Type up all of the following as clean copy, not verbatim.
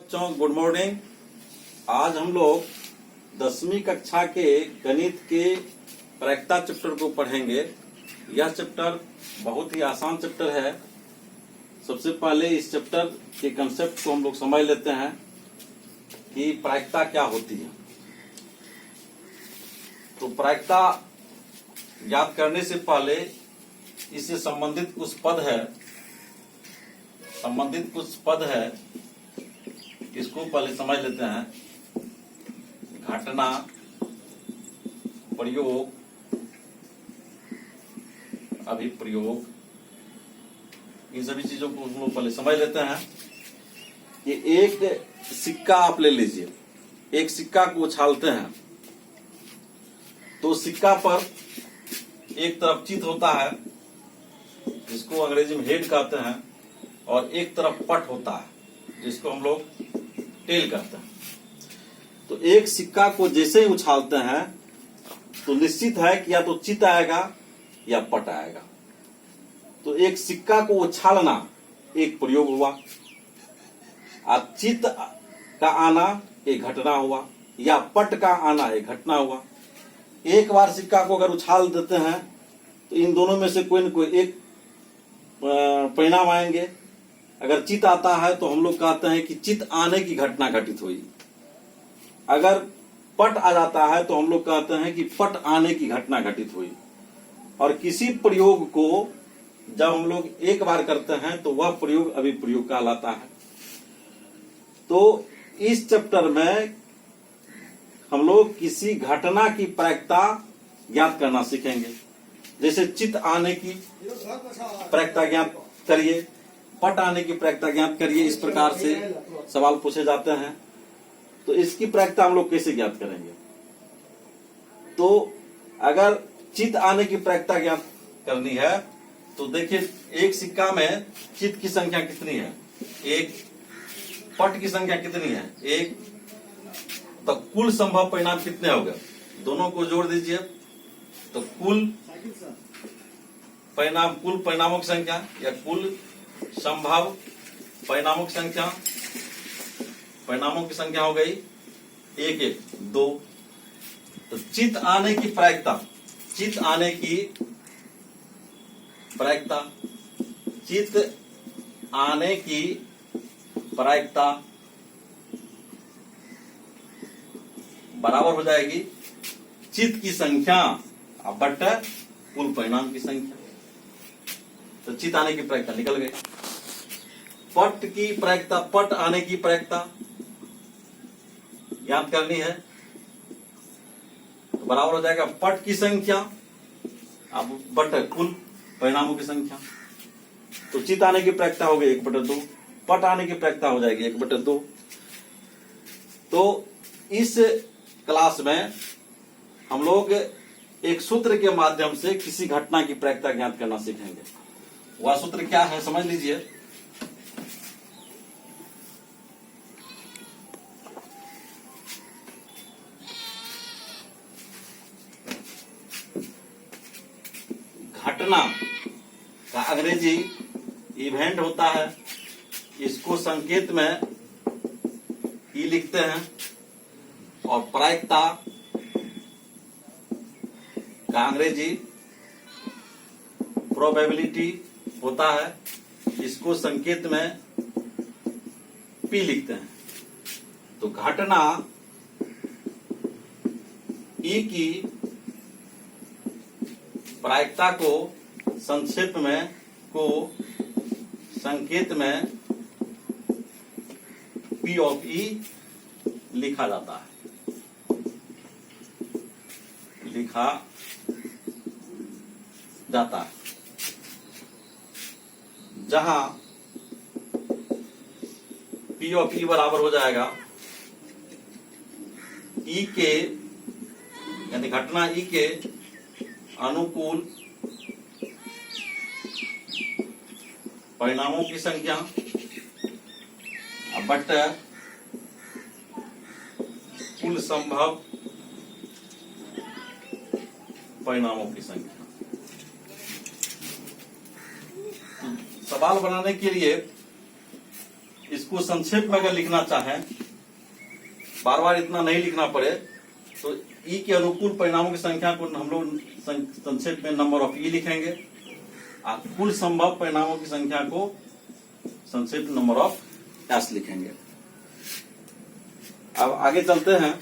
बच्चों good morning. आज हम लोग 10वीं कक्षा के गणित के प्रायिकता चैप्टर को पढ़ेंगे। यह चैप्टर बहुत ही आसान चैप्टर है। सबसे पहले इस चैप्टर के कंसेप्ट को हम लोग समझ लेते हैं कि प्रायिकता क्या होती है। तो प्रायिकता याद करने से पहले इससे संबंधित कुछ पद है, इसको पहले समझ लेते हैं। घटना, प्रयोग, अभिप्रयोग, इन सभी चीजों को हम लोग पहले समझ लेते हैं। ये एक सिक्का आप ले लीजिए, एक सिक्का को उछालते हैं तो सिक्का पर एक तरफ चित होता है जिसको अंग्रेजी में हेड कहते हैं, और एक तरफ पट होता है जिसको हम लोग टेल कहते हैं। तो एक सिक्का को जैसे ही उछालते हैं तो निश्चित है कि या तो चित आएगा या पट आएगा। तो एक सिक्का को उछालना एक प्रयोग हुआ, और चित का आना एक घटना हुआ, या पट का आना एक घटना हुआ। एक बार सिक्का को अगर उछाल देते हैं तो इन दोनों में से कोई न कोई एक परिणाम आएंगे। अगर चित आता है तो हम लोग कहते हैं कि चित आने की घटना घटित हुई। अगर पट आ जाता है तो हम लोग कहते हैं कि पट आने की घटना घटित हुई। और किसी प्रयोग को जब हम लोग एक बार करते हैं तो वह प्रयोग अभिप्रयोग कहलाता है। तो इस चैप्टर में हम लोग किसी घटना की प्रायिकता ज्ञात करना सीखेंगे। जैसे चित आने की प्रायिकता ज्ञात करिए, पट आने की प्रायिकता ज्ञात करिए, इस प्रकार से सवाल पूछे जाते हैं। तो इसकी प्रायिकता हम लोग कैसे ज्ञात करेंगे? तो अगर चित आने की प्रायिकता ज्ञात करनी है तो देखिए, एक सिक्का में चित की संख्या कितनी है, एक, पट की संख्या कितनी है, एक। तो कुल संभव परिणाम कितने हो गए? दोनों को जोड़ दीजिए तो कुल परिणामों की संख्या या कुल संभव परिणामों की संख्या हो गई एक, 2। तो चित आने की प्रायिकता बराबर हो जाएगी चित की संख्या बट्टा कुल परिणाम की संख्या। तो चित आने की प्रायिकता निकल गई। पट आने की प्रायिकता याद करनी है तो बराबर हो जाएगा पट की संख्या अब बट्टा कुल परिणामों की संख्या। तो चित आने की प्रायिकता हो गई 1/2, पट आने की प्रायिकता हो जाएगी 1/2। तो इस क्लास में हम लोग एक सूत्र के माध्यम से किसी घटना की प्रायिकता ज्ञात करना सीखेंगे। वह सूत्र क्या है समझ लीजिए। घटना का अंग्रेजी इवेंट होता है, इसको संकेत में ई लिखते हैं। और प्रायिकता का अंग्रेजी प्रोबेबिलिटी होता है, इसको संकेत में पी लिखते हैं। तो घटना ई की प्रायिकता को संक्षेप में संकेत में पी ऑफ ई लिखा जाता है, जहां पी ऑफ ई बराबर हो जाएगा ई के, यानी घटना ई के अनुकूल परिणामों की संख्या बट्टा कुल संभव परिणामों की संख्या। सवाल बनाने के लिए इसको संक्षेप में अगर लिखना चाहें, बार बार इतना नहीं लिखना पड़े, तो ई के अनुकूल परिणामों की संख्या को हम लोग संक्षेप में नंबर ऑफ ई लिखेंगे, और कुल संभव परिणामों की संख्या को संक्षेप में नंबर ऑफ एस लिखेंगे। अब आगे चलते हैं।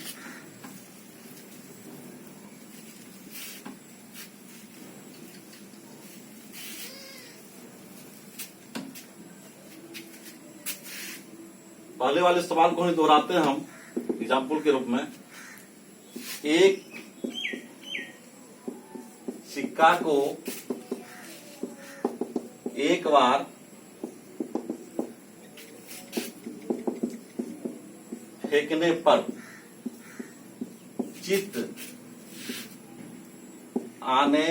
पहले वाले सवाल को ही दोहराते हैं हम एग्जाम्पल के रूप में। एक सिक्का को एक बार फेंकने पर चित आने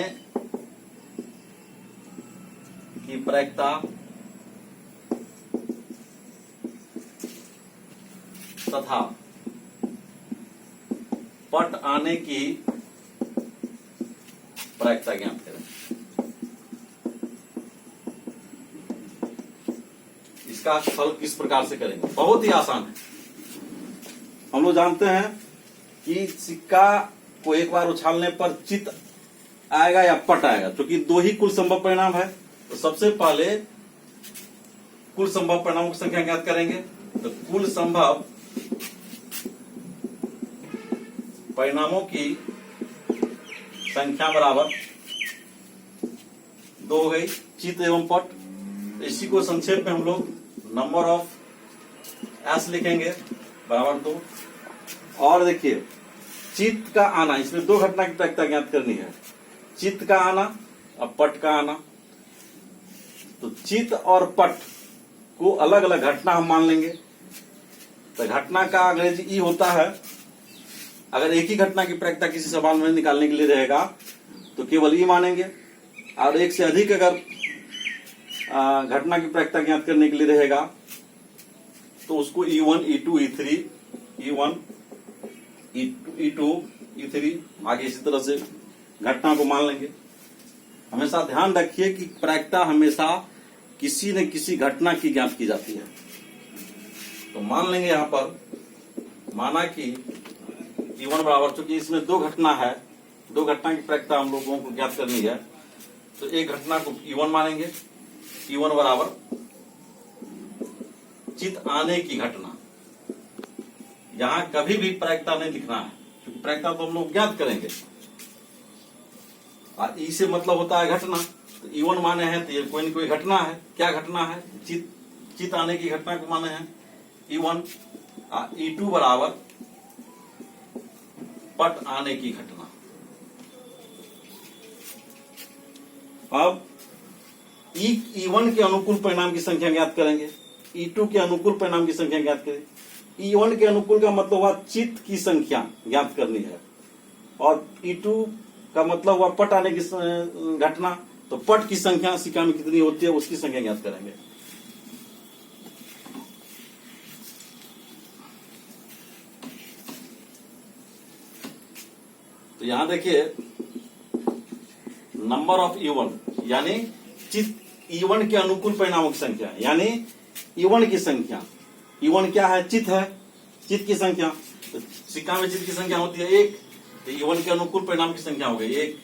की प्रायिकता तथा पट आने की प्रायिकता ज्ञात करें। इसका हल किस प्रकार से करेंगे? बहुत ही आसान है। हम लोग जानते हैं कि सिक्का को एक बार उछालने पर चित आएगा या पट आएगा, क्योंकि दो ही कुल संभव परिणाम है। तो सबसे पहले कुल संभव परिणामों की संख्या ज्ञात करेंगे। तो कुल संभव परिणामों की संख्या बराबर 2 हो गई, चित एवं पट। इसी को संक्षेप में हम लोग नंबर ऑफ एस लिखेंगे बराबर 2। और देखिए, चित्त का आना, इसमें दो घटना की प्रायिकता ज्ञात करनी है, चित्त का आना और पट का आना। तो चित्त और पट को अलग अलग घटना हम मान लेंगे। तो घटना का अंग्रेजी ई होता है। अगर एक ही घटना की प्रायिकता किसी सवाल में निकालने के लिए रहेगा तो केवल ई मानेंगे, और एक से अधिक अगर घटना की प्रायिकता ज्ञात करने के लिए रहेगा तो उसको E1, E2, E3, E1, E2, E3 आगे इसी तरह से घटना को मान लेंगे। हमेशा ध्यान रखिए कि प्रायिकता हमेशा किसी न किसी घटना की ज्ञात की जाती है। तो मान लेंगे यहां पर, माना कि E1 बराबर, चूंकि इसमें दो घटना है, दो घटना की प्रायिकता हम लोगों को ज्ञात करनी है, तो एक घटना को E1 मानेंगे। E1 बराबर चित आने की घटना। यहां कभी भी प्रायिकता नहीं लिखना है, क्योंकि प्रायिकता तो हम लोग ज्ञात करेंगे। और ई से मतलब होता है घटना। तो E1 माने हैं तो ये कोई न कोई घटना है। क्या घटना है? चित आने की घटना को माने हैं E1। E2 बराबर पट आने की घटना। अब E1 के अनुकूल परिणाम की संख्या ज्ञात करेंगे, E2 के अनुकूल परिणाम की संख्या ज्ञात करें। E1 के अनुकूल का मतलब हुआ चित्त की संख्या ज्ञात करनी है, और E2 का मतलब हुआ पट आने की घटना। तो पट की संख्या सिक्का में कितनी होती है उसकी संख्या ज्ञात करेंगे। तो यहां देखिए, नंबर ऑफ E1 यानी चित्त E1 के अनुकूल परिणामों की संख्या, यानी E1 की संख्या। E1 क्या है? चित्त है, चित्त की संख्या। तो सिक्का में चित्त की संख्या होती है 1, तो E1 के अनुकूल परिणाम की संख्या हो गई 1।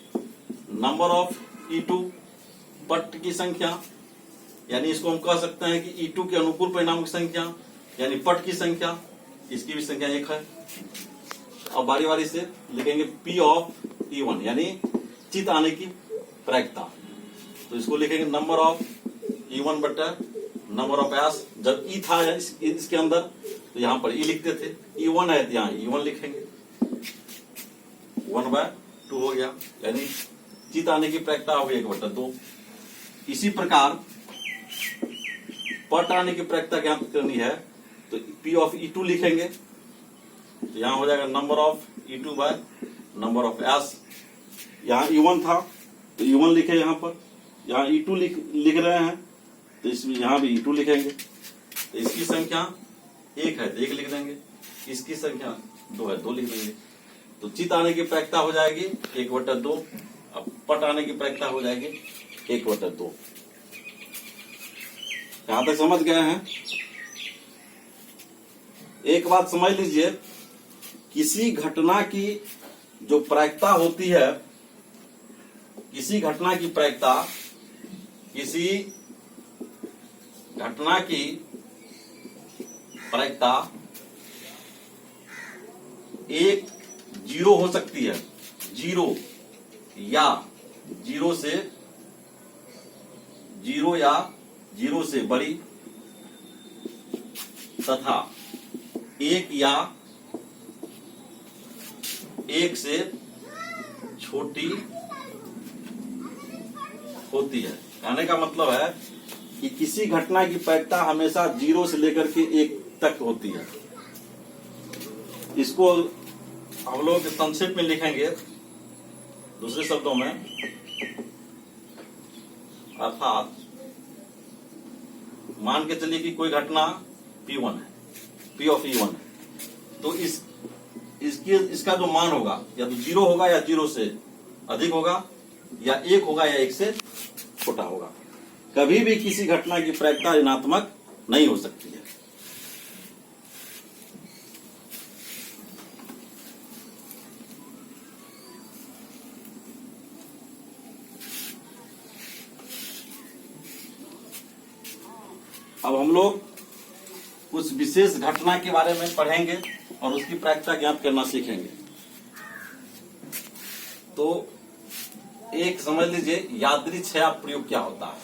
नंबर ऑफ E2 पट की संख्या, यानी इसको हम कह सकते हैं कि E2 के अनुकूल परिणाम की संख्या यानी पट की संख्या, इसकी भी संख्या 1 है। अब बारी बारी से लिखेंगे P ऑफ E1 यानी चित्त आने की प्रायिकता। तो इसको लिखेंगे नंबर ऑफ E1 बटा नंबर ऑफ एस। जब ई था इसके अंदर तो यहां पर ई लिखते थे, E1 है तो यहां E1 लिखेंगे, 1/2 हो गया, यानी चित्त आने की प्रायिकता हो गई 1/2। इसी प्रकार पट आने की प्रायिकता ज्ञात करनी है तो P ऑफ E2 लिखेंगे। तो यहां हो जाएगा number of E2 by number of S. यहां E1 था तो E1 लिखे, यहां पर यहां E2 लिख रहे हैं तो इसमें यहां भी E2 लिखेंगे। तो इसकी संख्या 1 है तो 1 लिख देंगे, इसकी संख्या 2 है 2 लिख देंगे। तो चित्त आने की प्रायिकता हो जाएगी 1/2, अब पट आने की प्रायिकता हो जाएगी 1/2। यहां तक समझ गए हैं? एक बात समझ लीजिए, किसी घटना की जो प्रायिकता होती है, किसी घटना की प्रायिकता, किसी घटना की प्रायिकता एक जीरो हो सकती है, जीरो या जीरो या जीरो से बड़ी, तथा एक या एक से छोटी होती है। कहने का मतलब है कि किसी घटना की प्रायिकता हमेशा जीरो से लेकर के एक तक होती है। इसको हम लोग संक्षेप में लिखेंगे दूसरे शब्दों में, अर्थात मान के चलिए कि कोई घटना P1 है, P ऑफ E1 है, तो इसका जो मान होगा या तो जीरो होगा या जीरो से अधिक होगा, या एक होगा या एक से छोटा होगा। कभी भी किसी घटना की प्रायिकता ऋणात्मक नहीं हो सकती है। अब हम लोग कुछ विशेष घटना के बारे में पढ़ेंगे और उसकी प्रायिकता ज्ञात करना सीखेंगे। तो एक समझ लीजिए, यादृच्छया प्रयोग क्या होता है।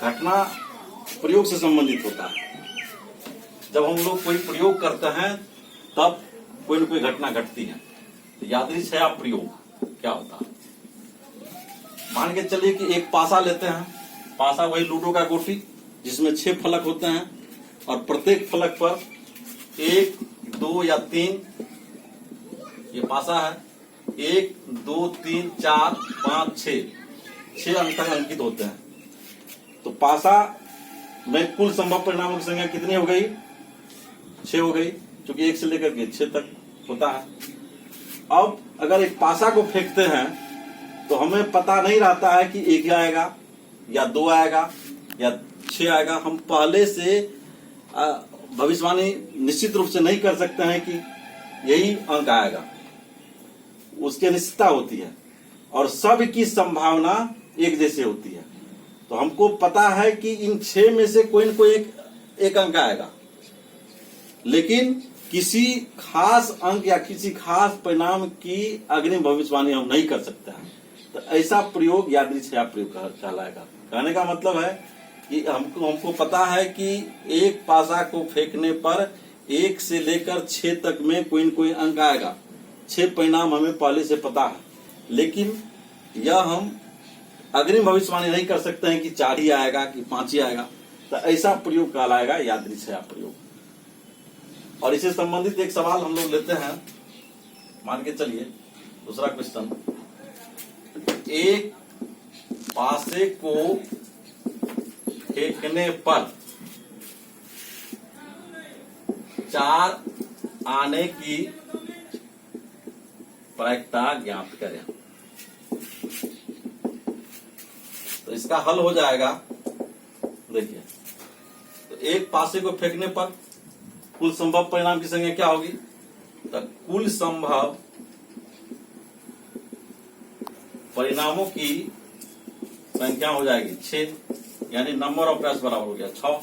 घटना प्रयोग से संबंधित होता है। जब हम लोग कोई प्रयोग करते हैं तब कोई न कोई घटना घटती है। तो यादृच्छया प्रयोग क्या होता है। मान के चलिए कि एक पासा लेते हैं, पासा वही लूडो का गोटी जिसमें 6 फलक होते हैं और प्रत्येक फलक पर 1, 2 या 3, ये पासा है, 1, 2, 3, 4, 5, 6 अंक तक अंकित होते हैं। तो पासा में कुल संभव परिणामों की संख्या कितनी हो गई? 6 हो गई, क्योंकि 1 से लेकर के 6 तक होता है। अब अगर एक पासा को फेंकते हैं तो हमें पता नहीं रहता है कि 1 आएगा या 2 आएगा या 6 आएगा। हम पहले से भविष्यवाणी निश्चित रूप से नहीं कर सकते हैं कि यही अंक आएगा, उसकी अनिश्चितता होती है और सब की संभावना एक जैसे होती है। तो हमको पता है कि इन 6 में से कोई न कोई एक अंक आएगा, लेकिन किसी खास अंक या किसी खास परिणाम की अग्रिम भविष्यवाणी हम नहीं कर सकते हैं। तो ऐसा प्रयोग यादृच्छया प्रयोग कहलाएगा। कहने का मतलब है कि हमको पता है कि एक पासा को फेंकने पर 1 से लेकर 6 तक में कोई न कोई अंक आएगा। 6 परिणाम हमें पहले से पता है, लेकिन यह हम अग्रिम भविष्यवाणी नहीं कर सकते हैं कि 4 ही आएगा कि 5 ही आएगा। तो ऐसा प्रयोग कहलाएगा यादृच्छया प्रयोग। और इससे संबंधित एक सवाल हम लोग लेते हैं। मान के चलिए दूसरा क्वेश्चन, एक पासे को फेंकने पर 4 आने की प्रायिकता ज्ञात करें। तो इसका हल हो जाएगा, देखिए, तो एक पासे को फेंकने पर कुल संभव परिणाम की संख्या क्या होगी? तो कुल संभव परिणामों की संख्या हो जाएगी 6, यानी नंबर ऑफ पैस बराबर हो गया 6।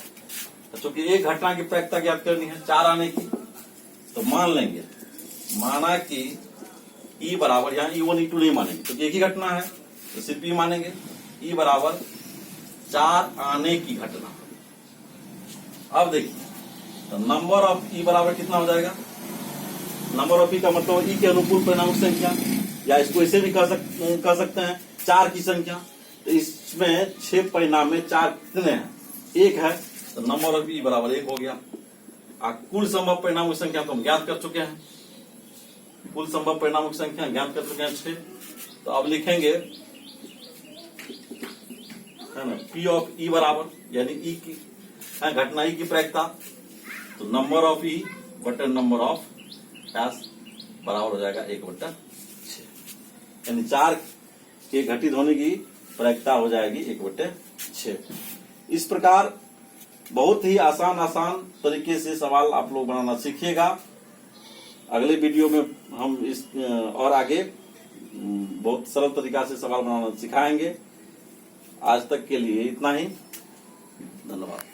तो चूंकि एक घटना की प्रायिकता ज्ञात करनी है 4 आने की, तो मान लेंगे, माना कि E बराबर, यहाँ E1 E2 नहीं मानेंगे क्योंकि एक ही घटना है, तो सिर्फ E मानेंगे। E बराबर 4 आने की घटना। अब देखिए, तो नंबर ऑफ E बराबर कितना हो जाएगा? नंबर ऑफ E का मतलब E के अनुकूल परिणामों की संख्या, या इसको इसे भी कह सकते हैं 4 की संख्या। तो इसमें 6 परिणाम में 4 कितने हैं? 1 है, तो नंबर ऑफ E बराबर 1 हो गया। कुल संभव परिणामों की संख्या तो हम ज्ञात कर चुके हैं, कुल संभव परिणामों की संख्या ज्ञात कर चुके हैं 6। तो अब लिखेंगे, है ना, P ऑफ E बराबर, यानी E की घटना E की प्रायिकता, तो नंबर ऑफ E बटे नंबर ऑफ पैस बराबर हो जाएगा 1/6, यानी 4 के घटित होने की प्रायिकता हो जाएगी 1/6। इस प्रकार बहुत ही आसान तरीके से सवाल आप लोग बनाना सीखिएगा। अगले वीडियो में हम इस और आगे बहुत सरल तरीका से सवाल बनाना सिखाएंगे। आज तक के लिए इतना ही, धन्यवाद।